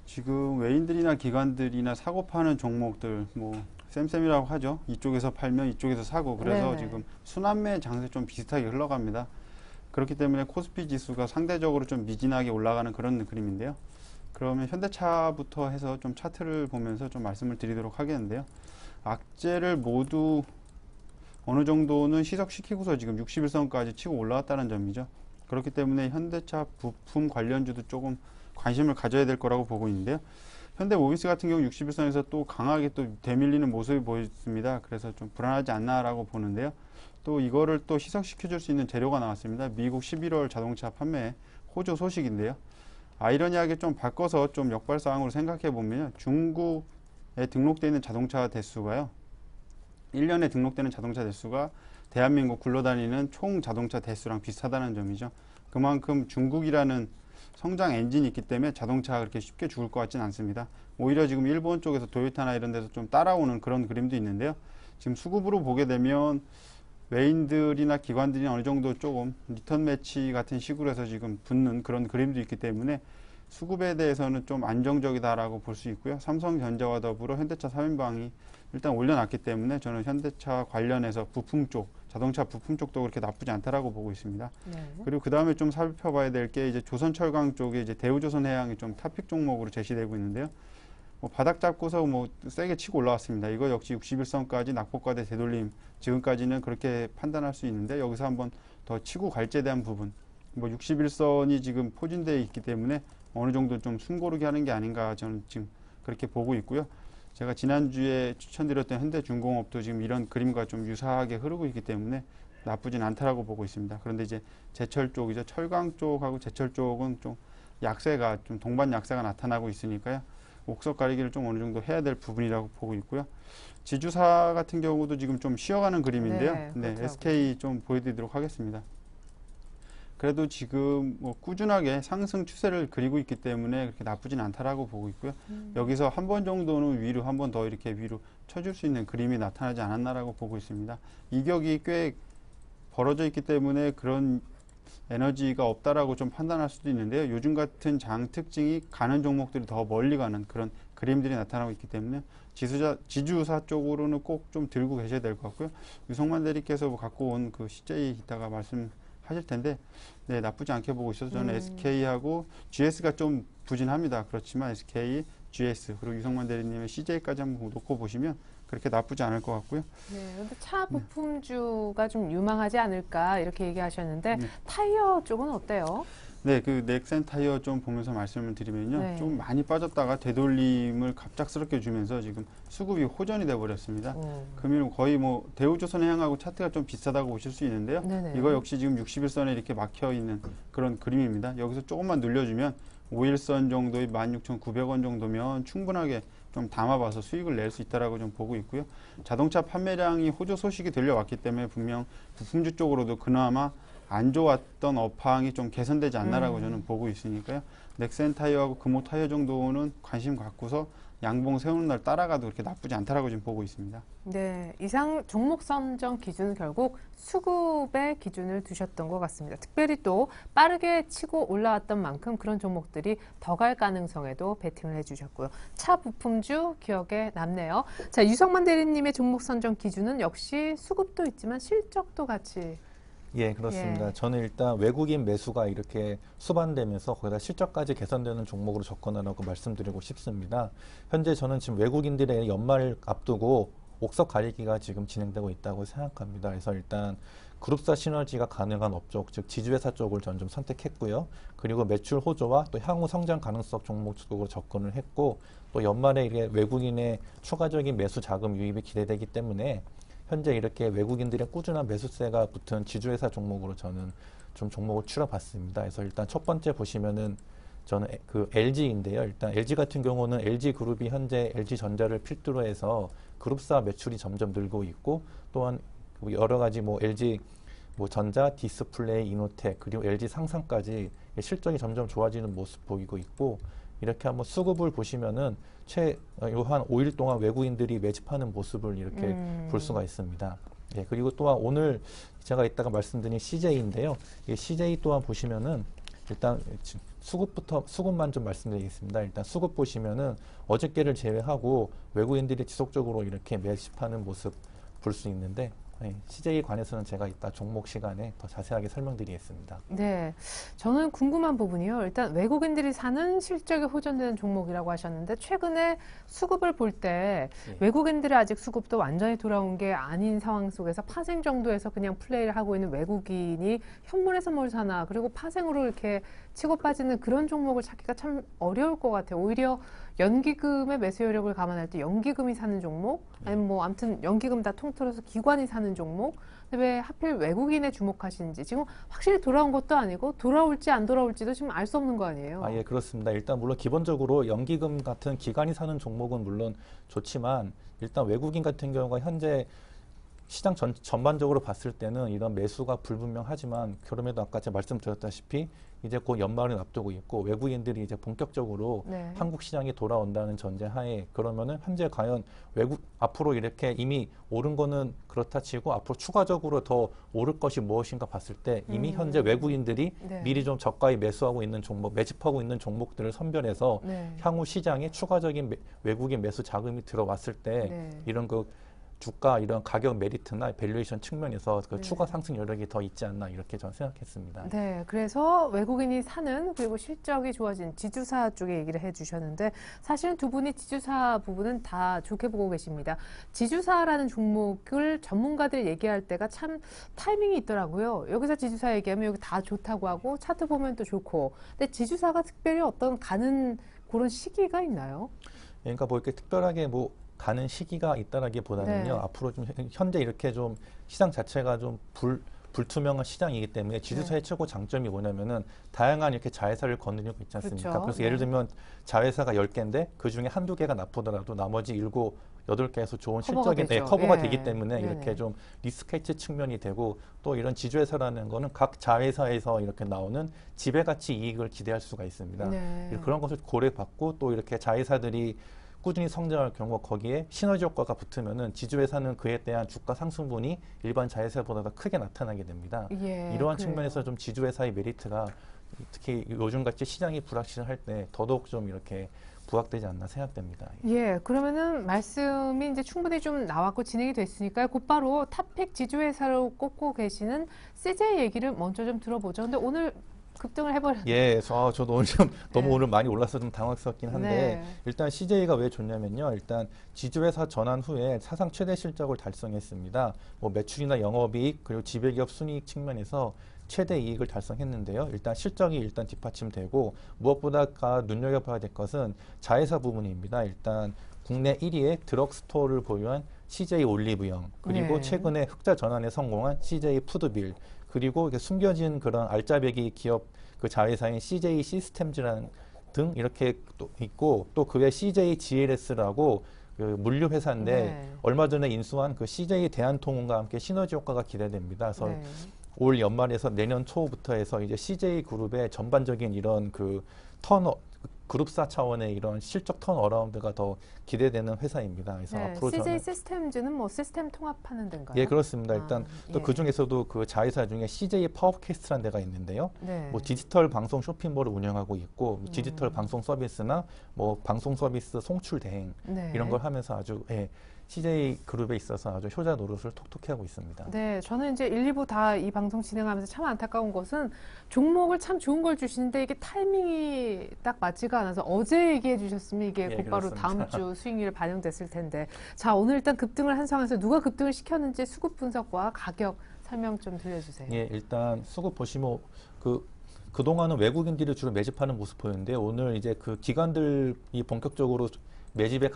지금 외인들이나 기관들이나 사고 파는 종목들 뭐 쌤쌤이라고 하죠. 이쪽에서 팔면 이쪽에서 사고 그래서 네네. 지금 순환매 장세 좀 비슷하게 흘러갑니다. 그렇기 때문에 코스피 지수가 상대적으로 좀 미진하게 올라가는 그런 그림인데요. 그러면 현대차부터 해서 좀 차트를 보면서 좀 말씀을 드리도록 하겠는데요. 악재를 모두 어느 정도는 희석시키고서 지금 61선까지 치고 올라왔다는 점이죠. 그렇기 때문에 현대차 부품 관련주도 조금 관심을 가져야 될 거라고 보고 있는데요. 현대모비스 같은 경우 61선에서 또 강하게 또 되밀리는 모습이 보였습니다. 그래서 좀 불안하지 않나라고 보는데요. 또 이거를 또 희석시켜줄 수 있는 재료가 나왔습니다. 미국 11월 자동차 판매 호조 소식인데요. 아이러니하게 좀 바꿔서 좀 역발상으로 생각해 보면 중국에 등록되어 있는 자동차 대수가요. 1년에 등록되는 자동차 대수가 대한민국 굴러다니는 총 자동차 대수랑 비슷하다는 점이죠. 그만큼 중국이라는 성장 엔진이 있기 때문에 자동차가 그렇게 쉽게 죽을 것 같지는 않습니다. 오히려 지금 일본 쪽에서 도요타나 이런 데서 좀 따라오는 그런 그림도 있는데요. 지금 수급으로 보게 되면 외인들이나 기관들이 어느 정도 조금 리턴 매치 같은 식으로 해서 지금 붙는 그런 그림도 있기 때문에 수급에 대해서는 좀 안정적이다라고 볼 수 있고요. 삼성전자와 더불어 현대차 3인방이 일단 올려놨기 때문에 저는 현대차 관련해서 부품 쪽, 자동차 부품 쪽도 그렇게 나쁘지 않다라고 보고 있습니다. 네. 그리고 그 다음에 좀 살펴봐야 될 게 이제 조선철강 쪽에 이제 대우조선해양이 좀 탑픽 종목으로 제시되고 있는데요. 뭐 바닥 잡고서 뭐 세게 치고 올라왔습니다. 이거 역시 61선까지 낙폭과대 되돌림, 지금까지는 그렇게 판단할 수 있는데 여기서 한번 더 치고 갈지에 대한 부분, 뭐 61선이 지금 포진되어 있기 때문에 어느 정도 좀 숨고르게 하는 게 아닌가 저는 지금 그렇게 보고 있고요. 제가 지난주에 추천드렸던 현대중공업도 지금 이런 그림과 좀 유사하게 흐르고 있기 때문에 나쁘진 않다라고 보고 있습니다. 그런데 이제 제철 쪽이죠. 철강 쪽하고 제철 쪽은 좀 약세가 좀 동반 약세가 나타나고 있으니까요. 옥석 가리기를 좀 어느 정도 해야 될 부분이라고 보고 있고요. 지주사 같은 경우도 지금 좀 쉬어가는 그림인데요. 네, 그렇죠. SK 좀 보여드리도록 하겠습니다. 그래도 지금 뭐 꾸준하게 상승 추세를 그리고 있기 때문에 그렇게 나쁘진 않다라고 보고 있고요. 여기서 한 번 정도는 위로 한 번 더 이렇게 위로 쳐줄 수 있는 그림이 나타나지 않았나라고 보고 있습니다. 이격이 꽤 벌어져 있기 때문에 그런 에너지가 없다라고 좀 판단할 수도 있는데요. 요즘 같은 장 특징이 가는 종목들이 더 멀리 가는 그런 그림들이 나타나고 있기 때문에 지주사 쪽으로는 꼭 좀 들고 계셔야 될 것 같고요. 유성만 대리께서 뭐 갖고 온 그 CJ 이따가 말씀하실 텐데 네, 나쁘지 않게 보고 있어서 저는 SK하고 GS가 좀 부진합니다. 그렇지만 SK, GS 그리고 유성만 대리님의 CJ까지 한번 놓고 보시면 그렇게 나쁘지 않을 것 같고요. 네, 근데 차 부품주가 좀 유망하지 않을까 이렇게 얘기하셨는데 네. 타이어 쪽은 어때요? 네, 그 넥센 타이어 좀 보면서 말씀을 드리면요. 네. 좀 많이 빠졌다가 되돌림을 갑작스럽게 주면서 지금 수급이 호전이 돼 버렸습니다. 금일 거의 뭐 대우조선해양하고 차트가 좀 비슷하다고 보실 수 있는데요. 네네. 이거 역시 지금 61선에 이렇게 막혀 있는 그런 그림입니다. 여기서 조금만 눌려주면 5일선 정도의 16,900원 정도면 충분하게 좀 담아봐서 수익을 낼 수 있다라고 좀 보고 있고요. 자동차 판매량이 호조 소식이 들려왔기 때문에 분명 부품주 쪽으로도 그나마 안 좋았던 업황이 좀 개선되지 않나라고 저는 보고 있으니까요. 넥센 타이어하고 금호 타이어 정도는 관심 갖고서 양봉 세우는 날 따라가도 그렇게 나쁘지 않다라고 지금 보고 있습니다. 네, 이상 종목 선정 기준은 결국 수급의 기준을 두셨던 것 같습니다. 특별히 또 빠르게 치고 올라왔던 만큼 그런 종목들이 더 갈 가능성에도 베팅을 해주셨고요. 차 부품주 기억에 남네요. 자, 유성만 대리님의 종목 선정 기준은 역시 수급도 있지만 실적도 같이. 예, 그렇습니다. 예. 저는 일단 외국인 매수가 이렇게 수반되면서 거기다 실적까지 개선되는 종목으로 접근하라고 말씀드리고 싶습니다. 현재 저는 지금 외국인들의 연말을 앞두고 옥석 가리기가 지금 진행되고 있다고 생각합니다. 그래서 일단 그룹사 시너지가 가능한 업종, 즉 지주회사 쪽을 전 좀 선택했고요. 그리고 매출 호조와 또 향후 성장 가능성 종목 쪽으로 접근을 했고, 또 연말에 이게 외국인의 추가적인 매수 자금 유입이 기대되기 때문에 현재 이렇게 외국인들의 꾸준한 매수세가 붙은 지주회사 종목으로 저는 좀 종목을 추려봤습니다. 그래서 일단 첫 번째 보시면은 저는 그 LG인데요. 일단 LG 같은 경우는 LG그룹이 현재 LG전자를 필두로 해서 그룹사 매출이 점점 늘고 있고, 또한 여러 가지 뭐 LG 뭐 전자, 디스플레이, 이노텍 그리고 LG 상상까지 실적이 점점 좋아지는 모습 보이고 있고, 이렇게 한번 수급을 보시면은 한 5일 동안 외국인들이 매집하는 모습을 이렇게 볼 수가 있습니다. 예, 그리고 또한 오늘 제가 이따가 말씀드린 CJ인데요. 이 CJ 또한 보시면은 일단 수급만 좀 말씀드리겠습니다. 일단 수급 보시면은 어저께를 제외하고 외국인들이 지속적으로 이렇게 매집하는 모습 볼 수 있는데, CJ에 관해서는 제가 이따 종목 시간에 더 자세하게 설명드리겠습니다. 네, 저는 궁금한 부분이요. 일단 외국인들이 사는 실적이 호전되는 종목이라고 하셨는데 최근에 수급을 볼 때 예. 외국인들의 아직 수급도 완전히 돌아온 게 아닌 상황 속에서 파생 정도에서 그냥 플레이를 하고 있는 외국인이 현물에서 뭘 사나, 그리고 파생으로 이렇게 치고 빠지는 그런 종목을 찾기가 참 어려울 것 같아요. 오히려 연기금의 매수 여력을 감안할 때 연기금이 사는 종목, 아니면 뭐 아무튼 연기금 다 통틀어서 기관이 사는 있는 종목, 왜 하필 외국인에 주목하시는지 지금 확실히 돌아온 것도 아니고 돌아올지 안 돌아올지도 지금 알 수 없는 거 아니에요? 예, 그렇습니다. 일단 물론 기본적으로 연기금 같은 기관이 사는 종목은 물론 좋지만 일단 외국인 같은 경우가 현재 시장 전반적으로 봤을 때는 이런 매수가 불분명하지만 그럼에도 아까 제가 말씀드렸다시피 이제 곧 연말을 앞두고 있고 외국인들이 이제 본격적으로 네. 한국 시장에 돌아온다는 전제하에 그러면은 현재 과연 앞으로 이렇게 이미 오른 거는 그렇다 치고 앞으로 추가적으로 더 오를 것이 무엇인가 봤을 때 이미 현재 외국인들이 네. 미리 좀 저가에 매수하고 있는 종목, 매집하고 있는 종목들을 선별해서 네. 향후 시장에 추가적인 외국인 매수 자금이 들어왔을 때 네. 이런 그 주가 이런 가격 메리트나 밸류에이션 측면에서 그 네. 추가 상승 여력이 더 있지 않나 이렇게 저는 생각했습니다. 네, 그래서 외국인이 사는 그리고 실적이 좋아진 지주사 쪽에 얘기를 해주셨는데 사실은 두 분이 지주사 부분은 다 좋게 보고 계십니다. 지주사라는 종목을 전문가들 얘기할 때가 참 타이밍이 있더라고요. 여기서 지주사 얘기하면 여기 다 좋다고 하고 차트 보면 또 좋고. 근데 지주사가 특별히 어떤 가는 그런 시기가 있나요? 그러니까 뭐 이렇게 특별하게 뭐 가는 시기가 있다라기보다는요. 네. 앞으로 좀 현재 이렇게 좀 시장 자체가 좀 불투명한 시장이기 때문에 지주사의 최고 장점이 뭐냐면은 다양한 이렇게 자회사를 거느리고 있지 않습니까? 그렇죠. 그래서 네. 예를 들면 자회사가 10개인데 그중에 한두 개가 나쁘더라도 나머지 7, 8개에서 좋은 커버가 실적이 되죠. 커버가 예. 되기 때문에 네네. 이렇게 좀 리스크 해치 측면이 되고 또 이런 지주회사라는 거는 각 자회사에서 이렇게 나오는 지배가치 이익을 기대할 수가 있습니다. 네. 그런 것을 고려받고 또 이렇게 자회사들이 꾸준히 성장할 경우 거기에 시너지 효과가 붙으면은 지주회사는 그에 대한 주가 상승분이 일반 자회사보다 더 크게 나타나게 됩니다. 예, 이러한 그래요. 측면에서 좀 지주회사의 메리트가 특히 요즘같이 시장이 불확실할 때 더더욱 좀 이렇게 부각되지 않나 생각됩니다. 예, 그러면은 말씀이 이제 충분히 좀 나왔고 진행이 됐으니까요. 곧바로 탑픽 지주회사로 꼽고 계시는 CJ 얘기를 먼저 좀 들어보죠. 근데 오늘 급등을 해버렸네요. 예, 저도 오늘 좀 너무 네. 오늘 많이 올라서 좀 당황스럽긴 한데 네. 일단 CJ가 왜 좋냐면요. 일단 지주회사 전환 후에 사상 최대 실적을 달성했습니다. 뭐 매출이나 영업이익 그리고 지배기업 순이익 측면에서 최대 이익을 달성했는데요. 일단 실적이 일단 뒷받침되고 무엇보다 눈여겨봐야 될 것은 자회사 부분입니다. 일단 국내 1위의 드럭스토어를 보유한 CJ 올리브영 그리고 네. 최근에 흑자 전환에 성공한 CJ 푸드빌 그리고 이렇게 숨겨진 그런 알짜배기 기업 그 자회사인 CJ 시스템즈라는 등 이렇게 또 있고 또 그 외 CJ GLS라고 그 물류 회사인데 네. 얼마 전에 인수한 그 CJ 대한통운과 함께 시너지 효과가 기대됩니다. 그래서 네. 올 연말에서 내년 초부터 해서 이제 CJ 그룹의 전반적인 이런 그 그룹사 차원의 이런 실적 턴어라운드가 더 기대되는 회사입니다. 그래서 네, 앞으로 CJ 저는 시스템즈는 뭐 시스템 통합하는 데인가요? 예 그렇습니다. 일단 또 예. 그 중에서도 그 자회사 중에 CJ 파워캐스트라는 데가 있는데요. 네. 뭐 디지털 방송 쇼핑몰을 운영하고 있고 디지털 방송 서비스나 뭐 방송 서비스 송출 대행 네. 이런 걸 하면서 아주 CJ 그룹에 있어서 아주 효자 노릇을 톡톡히 하고 있습니다. 네, 저는 이제 1, 2부 다 이 방송 진행하면서 참 안타까운 것은 종목을 참 좋은 걸 주시는데 이게 타이밍이 딱 맞지가 않아서 어제 얘기해 주셨으면 이게 예, 곧바로 그렇습니다. 다음 주 수익률 반영됐을 텐데. 자, 오늘 일단 급등을 한 상황에서 누가 급등을 시켰는지 수급 분석과 가격 설명 좀 들려주세요. 예, 일단 수급 보시면 그동안은 외국인들이 주로 매집하는 모습 보였는데 오늘 이제 그 기관들이 본격적으로 매집에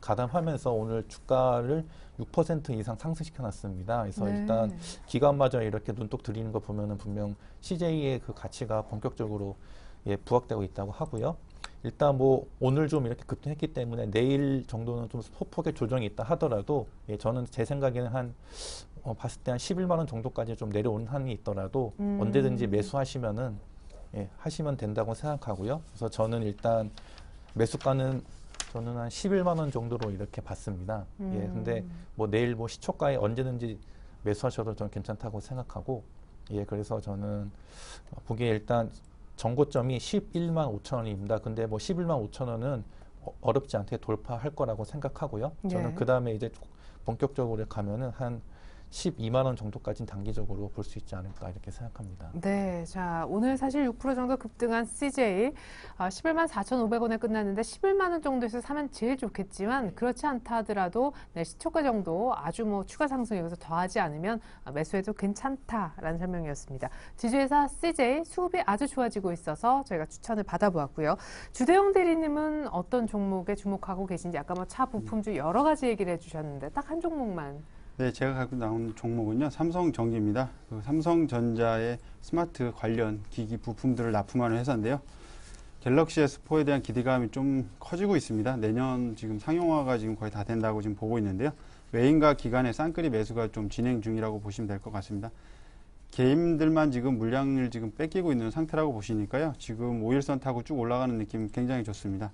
가담하면서 오늘 주가를 6% 이상 상승시켜 놨습니다. 그래서 네. 일단 기관마저 이렇게 눈독 들이는 거 보면은 분명 CJ의 그 가치가 본격적으로 부각되고 있다고 하고요. 일단 뭐 오늘 좀 이렇게 급등했기 때문에 내일 정도는 좀 소폭의 조정이 있다 하더라도 저는 제 생각에는 봤을 때 한 11만 원 정도까지 좀 내려오는 한이 있더라도 언제든지 매수하시면은 하시면 된다고 생각하고요. 그래서 저는 일단 매수가는 저는 한 11만 원 정도로 이렇게 봤습니다. 근데 뭐 내일 뭐 시초가에 언제든지 매수하셔도 저는 괜찮다고 생각하고 그래서 저는 보기에 일단 정고점이 11만 5천 원입니다. 근데 뭐 11만 5천 원은 어렵지 않게 돌파할 거라고 생각하고요. 저는 네. 그 다음에 이제 본격적으로 가면은 한 12만 원 정도까지는 단기적으로 볼 수 있지 않을까 이렇게 생각합니다. 네, 자 오늘 사실 6% 정도 급등한 CJ 11만 4,500원에 끝났는데 11만 원 정도에서 사면 제일 좋겠지만 그렇지 않다 하더라도 시초가 정도 아주 뭐 추가 상승 여기서 더하지 않으면 매수해도 괜찮다라는 설명이었습니다. 지주회사 CJ 수급이 아주 좋아지고 있어서 저희가 추천을 받아보았고요. 주대영 대리님은 어떤 종목에 주목하고 계신지 아까 뭐 차 부품주 여러 가지 얘기를 해주셨는데 딱 한 종목만 네, 제가 갖고 나온 종목은요, 삼성전기입니다. 그 삼성전자의 스마트 관련 기기 부품들을 납품하는 회사인데요. 갤럭시 S4에 대한 기대감이 좀 커지고 있습니다. 내년 지금 상용화가 지금 거의 다 된다고 지금 보고 있는데요. 외인과 기관의 쌍끌이 매수가 좀 진행 중이라고 보시면 될 것 같습니다. 개인들만 지금 물량을 지금 뺏기고 있는 상태라고 보시니까요. 지금 5일선 타고 쭉 올라가는 느낌 굉장히 좋습니다.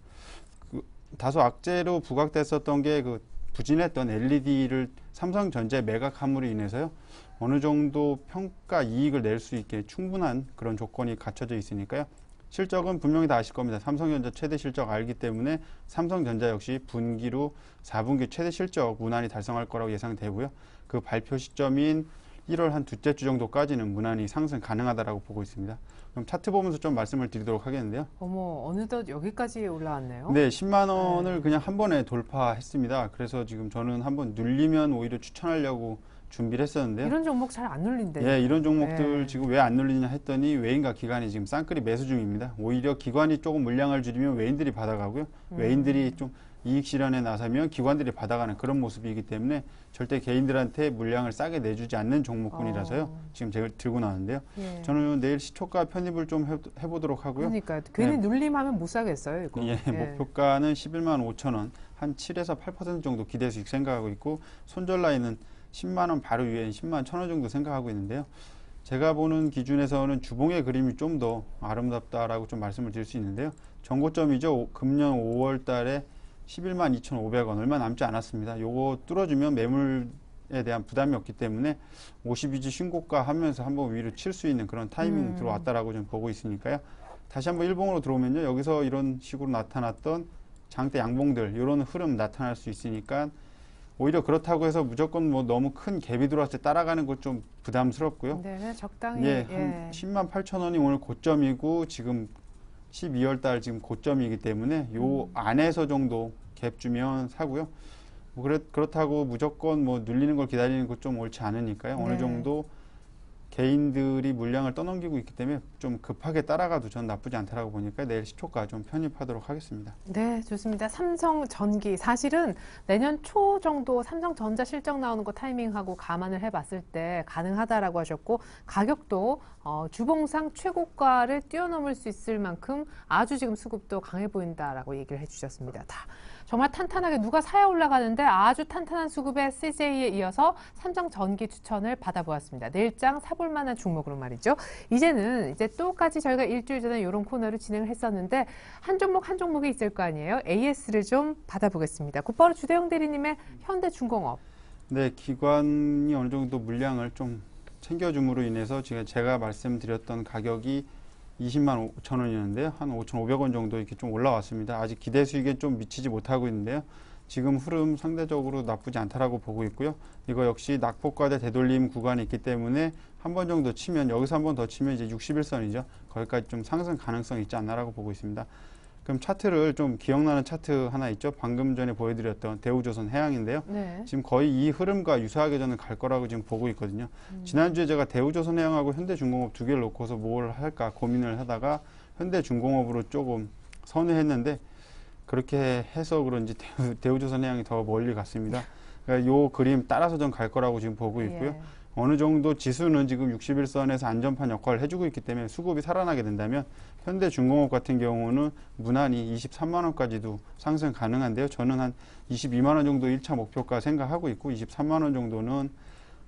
다소 악재로 부각됐었던 게 그 부진했던 LED를 삼성전자의 매각함으로 인해서요. 어느 정도 평가 이익을 낼 수 있게 충분한 그런 조건이 갖춰져 있으니까요. 실적은 분명히 다 아실 겁니다. 삼성전자 최대 실적 알기 때문에 삼성전자 역시 분기로 4분기 최대 실적 무난히 달성할 거라고 예상되고요. 그 발표 시점인 1월 한 둘째 주 정도까지는 무난히 상승 가능하다라고 보고 있습니다. 그럼 차트 보면서 좀 말씀을 드리도록 하겠는데요. 어머, 어느덧 여기까지 올라왔네요. 네, 10만 원을 그냥 한 번에 돌파했습니다. 그래서 지금 저는 한번 눌리면 오히려 추천하려고 준비를 했었는데요. 이런 종목 잘 안 눌린대요. 예, 이런 종목들 네. 지금 왜 안 눌리냐 했더니 외인과 기관이 지금 쌍끌이 매수 중입니다. 오히려 기관이 조금 물량을 줄이면 외인들이 받아가고요. 외인들이 좀 이익 실현에 나서면 기관들이 받아가는 그런 모습이기 때문에 절대 개인들한테 물량을 싸게 내주지 않는 종목군이라서요. 지금 제가 들고 나왔는데요. 예. 저는 내일 시초가 편입을 좀 해보도록 하고요. 그러니까요. 괜히 네. 눌림하면 못 사겠어요, 이거. 예, 목표가는 11만 5천 원, 한 7에서 8% 정도 기대 수익 생각하고 있고 손절 라인은 10만 원 바로 위에 10만 1천 원 정도 생각하고 있는데요. 제가 보는 기준에서는 주봉의 그림이 좀 더 아름답다라고 좀 말씀을 드릴 수 있는데요. 전고점이죠. 금년 5월 달에 11만 2,500원 얼마 남지 않았습니다. 요거 뚫어주면 매물에 대한 부담이 없기 때문에 52주 신고가 하면서 한번 위로 칠 수 있는 그런 타이밍 들어왔다라고 좀 보고 있으니까요. 다시 한번 일봉으로 들어오면요. 여기서 이런 식으로 나타났던 장대 양봉들 이런 흐름 나타날 수 있으니까 오히려 그렇다고 해서 무조건 뭐 너무 큰 갭이 들어왔을 때 따라가는 것 좀 부담스럽고요. 네, 적당히. 예, 한 10만 8천 원이 오늘 고점이고 지금 12월 달 지금 고점이기 때문에 요 안에서 정도 갭 주면 사고요. 뭐 그렇다고 무조건 뭐 눌리는 걸 기다리는 것 좀 옳지 않으니까요. 네. 어느 정도 개인들이 물량을 떠넘기고 있기 때문에 좀 급하게 따라가도 전 나쁘지 않다라고 보니까 내일 시초가 좀 편입하도록 하겠습니다. 네, 좋습니다. 삼성전기 사실은 내년 초 정도 삼성전자 실적 나오는 거 타이밍하고 감안을 해봤을 때 가능하다라고 하셨고 가격도 주봉상 최고가를 뛰어넘을 수 있을 만큼 아주 지금 수급도 강해 보인다라고 얘기를 해주셨습니다. 정말 탄탄하게 누가 사야 올라가는데 아주 탄탄한 수급의 CJ에 이어서 삼성전기 추천을 받아보았습니다. 내일장 사볼 만한 종목으로 말이죠. 이제는 똑같이 저희가 일주일 전에 이런 코너를 진행을 했었는데 한 종목 한 종목이 있을 거 아니에요. AS를 좀 받아보겠습니다. 곧바로 주대영 대리님의 현대중공업. 네, 기관이 어느 정도 물량을 좀 챙겨줌으로 인해서 제가 말씀드렸던 가격이 20만 5천 원이었는데요. 한 5,500원 정도 이렇게 좀 올라왔습니다. 아직 기대 수익에 좀 미치지 못하고 있는데요. 지금 흐름 상대적으로 나쁘지 않다라고 보고 있고요. 이거 역시 낙폭과대 되돌림 구간이 있기 때문에 한 번 정도 치면 여기서 한 번 더 치면 이제 61선이죠. 거기까지 좀 상승 가능성이 있지 않나라고 보고 있습니다. 그럼 차트를 좀 기억나는 차트 하나 있죠. 방금 전에 보여드렸던 대우조선 해양인데요. 네. 지금 거의 이 흐름과 유사하게 저는 갈 거라고 지금 보고 있거든요. 지난주에 제가 대우조선 해양하고 현대중공업 두 개를 놓고서 뭘 할까 고민을 하다가 현대중공업으로 조금 선회했는데 그렇게 해서 그런지 대우조선 해양이 더 멀리 갔습니다. 그러니까 요 그림 따라서 전 갈 거라고 지금 보고 있고요. 예. 어느 정도 지수는 지금 61선에서 안전판 역할을 해주고 있기 때문에 수급이 살아나게 된다면 현대중공업 같은 경우는 무난히 23만 원까지도 상승 가능한데요. 저는 한 22만 원 정도 1차 목표가 생각하고 있고 23만 원 정도는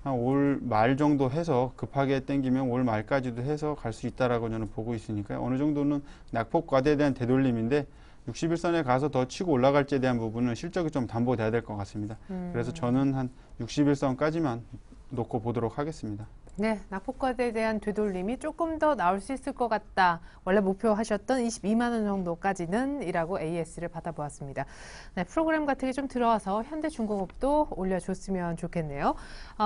한 올 말 정도 해서 급하게 땡기면 올 말까지도 해서 갈 수 있다라고 저는 보고 있으니까요. 어느 정도는 낙폭 과대에 대한 되돌림인데 61선에 가서 더 치고 올라갈지에 대한 부분은 실적이 좀 담보돼야 될 것 같습니다. 그래서 저는 한 61선까지만 놓고 보도록 하겠습니다. 네, 낙폭과대에 대한 되돌림이 조금 더 나올 수 있을 것 같다. 원래 목표하셨던 22만 원 정도까지는 이라고 AS를 받아보았습니다. 네, 프로그램 같은 게 좀 들어와서 현대중공업도 올려줬으면 좋겠네요.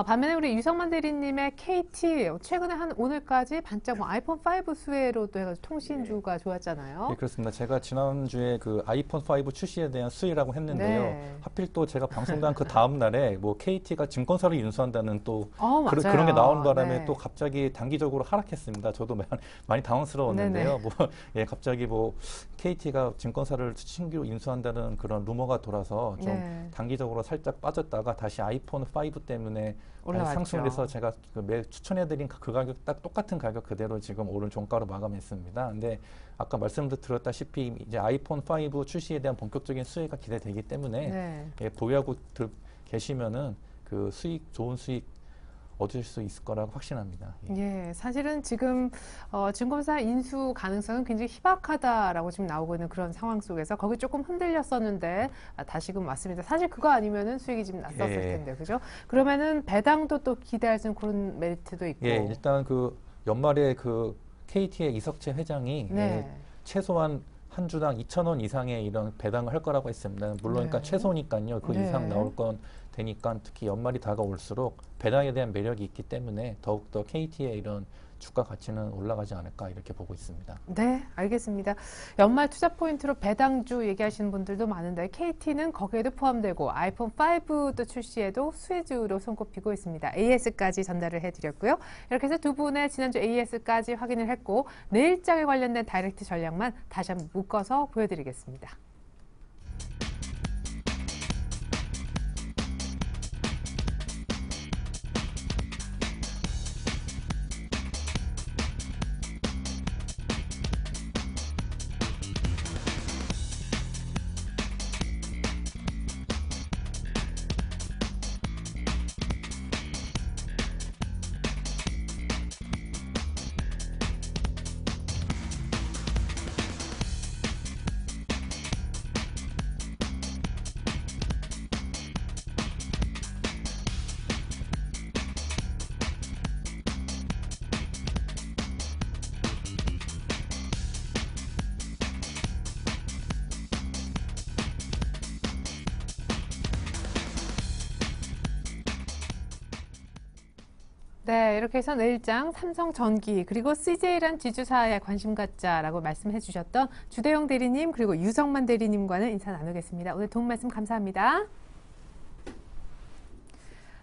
반면에 우리 유성만 대리님의 KT 최근에 한 오늘까지 반짝 아이폰 5 수혜로 또 해가지고 통신주가 좋았잖아요. 네, 그렇습니다. 제가 지난주에 그 아이폰 5 출시에 대한 수혜라고 했는데요. 네. 하필 또 제가 방송단 그 다음 날에 뭐 KT가 증권사를 인수한다는 또 맞아요. 그런 게 나온 바람에 바람에 네. 또 갑자기 단기적으로 하락했습니다. 저도 많이 당황스러웠는데요. 갑자기 KT가 증권사를 신규로 인수한다는 그런 루머가 돌아서 좀 네. 단기적으로 살짝 빠졌다가 다시 아이폰 5 때문에 올라왔죠. 상승을 해서 제가 매일 추천해드린 그 가격 딱 똑같은 가격 그대로 지금 오른 종가로 마감했습니다. 근데 아까 말씀드렸다시피 이제 아이폰 5 출시에 대한 본격적인 수혜가 기대되기 때문에 네. 보유하고 계시면은 그 좋은 수익 얻을 수 있을 거라고 확신합니다. 예, 사실은 지금 증권사 인수 가능성은 굉장히 희박하다라고 지금 나오고 있는 그런 상황 속에서 거기 조금 흔들렸었는데 다시금 왔습니다. 사실 그거 아니면은 수익이 좀 났었을 텐데, 그죠? 그러면은 배당도 또 기대할 수 있는 그런 메리트도 있고. 예, 일단 그 연말에 그 KT의 이석채 회장이 네. 최소한 한 주당 2,000원 이상의 이런 배당을 할 거라고 했습니다. 물론 네. 그러니까 최소니까요. 그 네. 이상 나올 건 되니까 특히 연말이 다가올수록 배당에 대한 매력이 있기 때문에 더욱더 KT의 이런 주가 가치는 올라가지 않을까 이렇게 보고 있습니다. 네, 알겠습니다. 연말 투자 포인트로 배당주 얘기하시는 분들도 많은데 KT는 거기에도 포함되고 아이폰 5도 출시에도 수혜주로 손꼽히고 있습니다. AS까지 전달을 해드렸고요. 이렇게 해서 두 분의 지난주 AS까지 확인을 했고 내일장에 관련된 다이렉트 전략만 다시 한번 묶어서 보여드리겠습니다. 네, 이렇게 해서 내일장 삼성전기 그리고 CJ란 지주사에 관심 갖자라고 말씀해 주셨던 주대영 대리님 그리고 유성만 대리님과는 인사 나누겠습니다. 오늘 도움 말씀 감사합니다.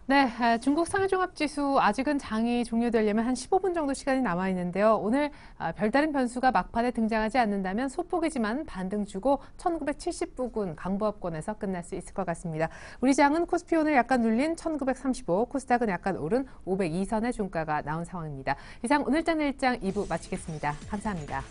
네, 중국 상해종합지수 아직은 장이 종료되려면 한 15분 정도 시간이 남아 있는데요. 오늘 별다른 변수가 막판에 등장하지 않는다면 소폭이지만 반등 주고 1970부근 강보합권에서 끝날 수 있을 것 같습니다. 우리 장은 코스피 오늘 약간 눌린 1935, 코스닥은 약간 오른 502선의 종가가 나온 상황입니다. 이상 오늘장 내일장 2부 마치겠습니다. 감사합니다.